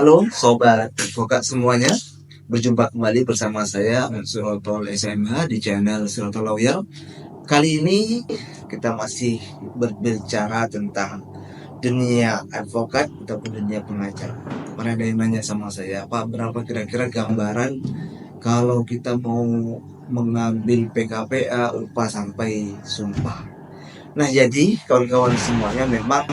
Halo Sobat Advokat semuanya, berjumpa kembali bersama saya Surotol SMH di channel Surotol Lawyer. Kali ini kita masih berbicara tentang dunia advokat ataupun dunia pengacara. Kemarin ada yang nanya sama saya, Pak, berapa kira-kira gambaran kalau kita mau mengambil PKPA, upah sampai sumpah. Nah, jadi kawan-kawan semuanya memang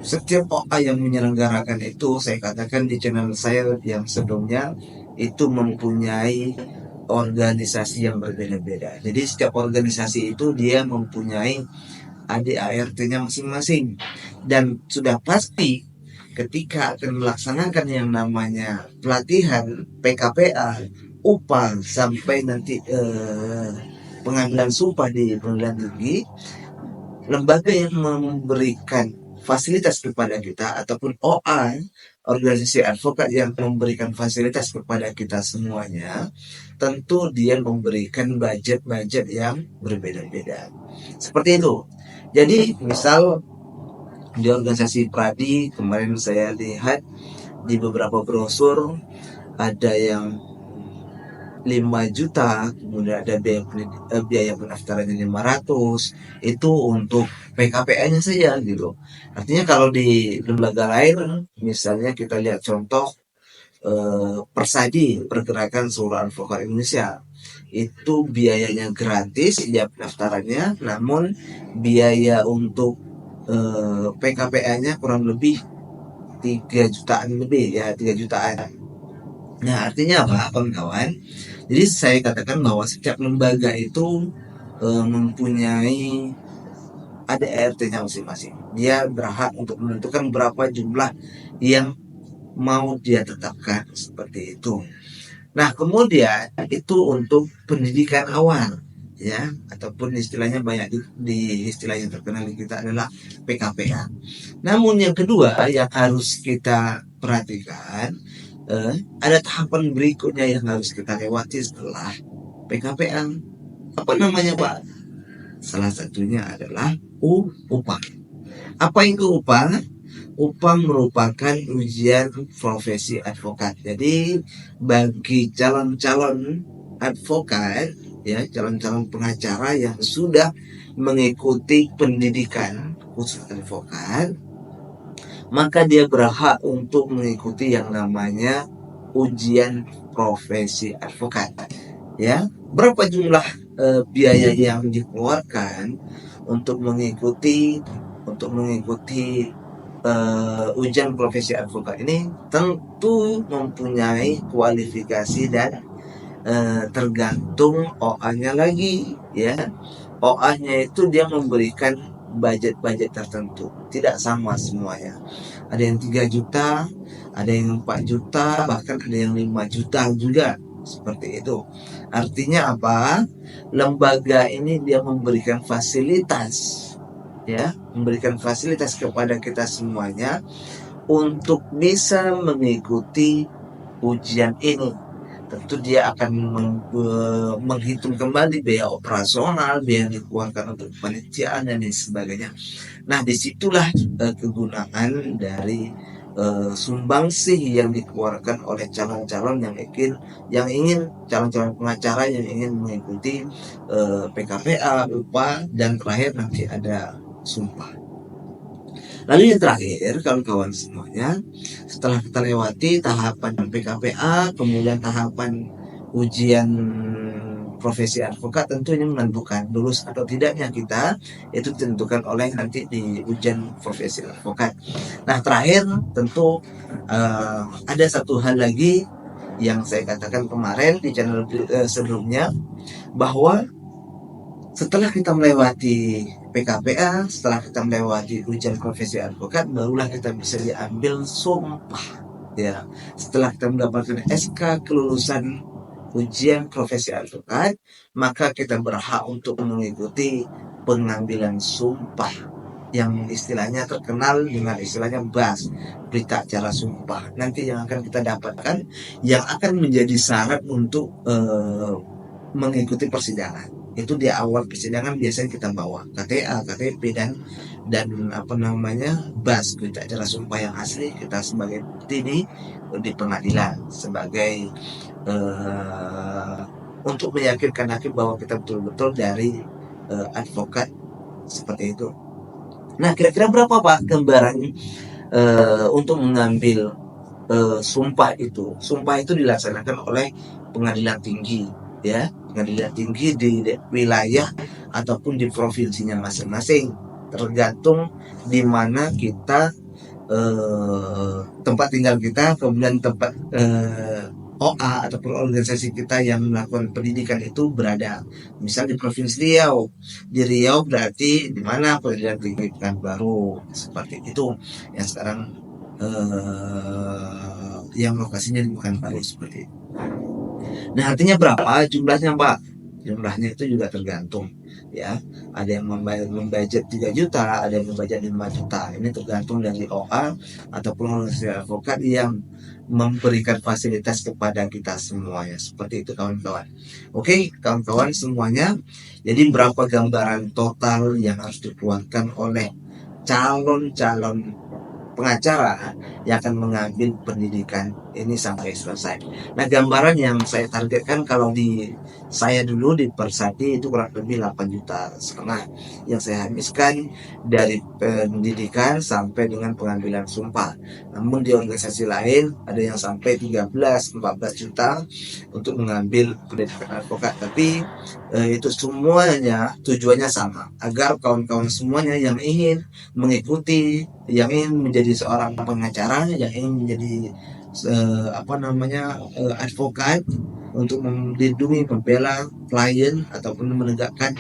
setiap OA yang menyelenggarakan itu, saya katakan di channel saya yang sebelumnya, itu mempunyai organisasi yang berbeda-beda. Jadi setiap organisasi itu dia mempunyai ADART-nya masing-masing, dan sudah pasti ketika akan melaksanakan yang namanya pelatihan PKPA, upah sampai nanti pengambilan sumpah di pengadilan tinggi, lembaga yang memberikan fasilitas kepada kita ataupun OA, organisasi advokat yang memberikan fasilitas kepada kita semuanya, tentu dia memberikan budget-budget yang berbeda-beda. Seperti itu. Jadi misal di organisasi Pradi, kemarin saya lihat di beberapa brosur ada yang 5 juta, kemudian ada biaya pendaftarannya 500, itu untuk PKPA-nya saja gitu. Artinya kalau di lembaga lain, misalnya kita lihat contoh Persadi, Pergerakan Seluruh Advokat Indonesia, itu biayanya gratis dia pendaftarannya, namun biaya untuk PKPA-nya kurang lebih 3 jutaan lebih, ya 3 jutaan. Nah, artinya apa, kawan-kawan? Jadi saya katakan bahwa setiap lembaga itu mempunyai ADART-nya masing-masing. Dia berhak untuk menentukan berapa jumlah yang mau dia tetapkan, seperti itu. Nah, kemudian itu untuk pendidikan awal, ya, ataupun istilahnya banyak di istilah yang terkenal di kita adalah PKPA. Namun yang kedua yang harus kita perhatikan, ada tahapan berikutnya yang harus kita lewati setelah PKPA. Apa namanya, Pak? Salah satunya adalah upah. Apa itu upah? Upah merupakan ujian profesi advokat. Jadi bagi calon-calon advokat, ya, calon-calon pengacara yang sudah mengikuti pendidikan khusus advokat, maka dia berhak untuk mengikuti yang namanya ujian profesi advokat. Ya, berapa jumlah biaya yang dikeluarkan untuk mengikuti ujian profesi advokat ini tentu mempunyai kualifikasi dan tergantung OA-nya lagi, ya. OA-nya itu dia memberikan budget tertentu, tidak sama semuanya. Ada yang 3 juta, ada yang 4 juta, bahkan ada yang 5 juta juga, seperti itu. Artinya apa? Lembaga ini dia memberikan fasilitas, ya, memberikan fasilitas kepada kita semuanya untuk bisa mengikuti ujian ini. Tentu dia akan menghitung kembali biaya operasional, biaya yang dikeluarkan untuk penelitian dan lain sebagainya. Nah, disitulah kegunaan dari sumbangsih yang dikeluarkan oleh calon-calon yang ingin calon-calon pengacara yang ingin mengikuti PKPA, upah, dan terakhir nanti ada sumpah. Lalu yang terakhir, kawan-kawan semuanya, setelah kita lewati tahapan PKPA, kemudian tahapan ujian profesi advokat, tentu ini menentukan lulus atau tidaknya kita, itu ditentukan oleh nanti di ujian profesi advokat. Nah, terakhir tentu ada satu hal lagi yang saya katakan kemarin di channel sebelumnya, bahwa setelah kita melewati PKPA, setelah kita melewati ujian profesi advokat, barulah kita bisa diambil sumpah, ya. Setelah kita mendapatkan SK kelulusan ujian profesi advokat, maka kita berhak untuk mengikuti pengambilan sumpah yang istilahnya terkenal dengan istilahnya BAS, berita acara sumpah. Nanti yang akan kita dapatkan, yang akan menjadi syarat untuk mengikuti persidangan. Itu di awal persidangan biasanya kita bawa KTA, KTP, dan dan apa namanya bas kita adalah sumpah yang asli kita sebagai di pengadilan sebagai untuk meyakinkan hakim bahwa kita betul-betul dari advokat seperti itu. Nah, kira-kira berapa Pak gambaran untuk mengambil sumpah itu? Sumpah itu dilaksanakan oleh pengadilan tinggi, ya, pengadilan tinggi di wilayah ataupun di provinsinya masing-masing, tergantung di mana kita tempat tinggal kita, kemudian tempat OA ataupun organisasi kita yang melakukan pendidikan itu berada. Misal di Provinsi Riau, di Riau berarti di mana pengadilan tinggi Pekanbaru seperti itu. Yang sekarang yang lokasinya di Pekanbaru seperti itu. Nah, artinya berapa jumlahnya Pak? Jumlahnya itu juga tergantung, ya. Ada yang membudget 3 juta, ada yang membudget 5 juta. Ini tergantung dari OA ataupun organisasi advokat yang memberikan fasilitas kepada kita semuanya. Seperti itu kawan-kawan. Oke, kawan-kawan semuanya. Jadi berapa gambaran total yang harus dikeluarkan oleh calon-calon pengacara yang akan mengambil pendidikan ini sampai selesai. Nah, gambaran yang saya targetkan kalau di saya dulu di Persadi itu kurang lebih 8,5 juta yang saya habiskan dari pendidikan sampai dengan pengambilan sumpah. Namun di organisasi lain ada yang sampai 13-14 juta untuk mengambil pendidikan advokat. Tapi itu semuanya tujuannya sama, agar kawan-kawan semuanya yang ingin mengikuti, yang ingin menjadi seorang pengacara, yang ingin menjadi advokat untuk melindungi, membela klien ataupun menegakkan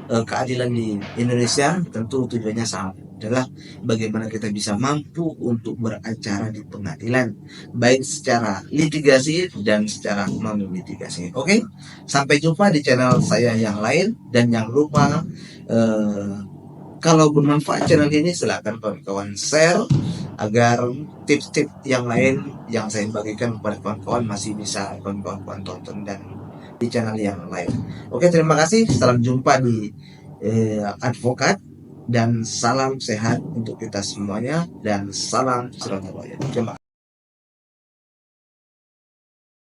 keadilan di Indonesia, tentu tujuannya sama, adalah bagaimana kita bisa mampu untuk beracara di pengadilan, baik secara litigasi dan secara non litigasi. Oke, sampai jumpa di channel saya yang lain, dan jangan lupa kalau bermanfaat channel ini silahkan kawan-kawan share agar tips-tips yang lain yang saya bagikan kepada kawan-kawan masih bisa kawan-kawan tonton dan di channel yang lain. Oke, terima kasih. Salam jumpa di advokat, dan salam sehat untuk kita semuanya, dan salam Surabaya. Terima kasih.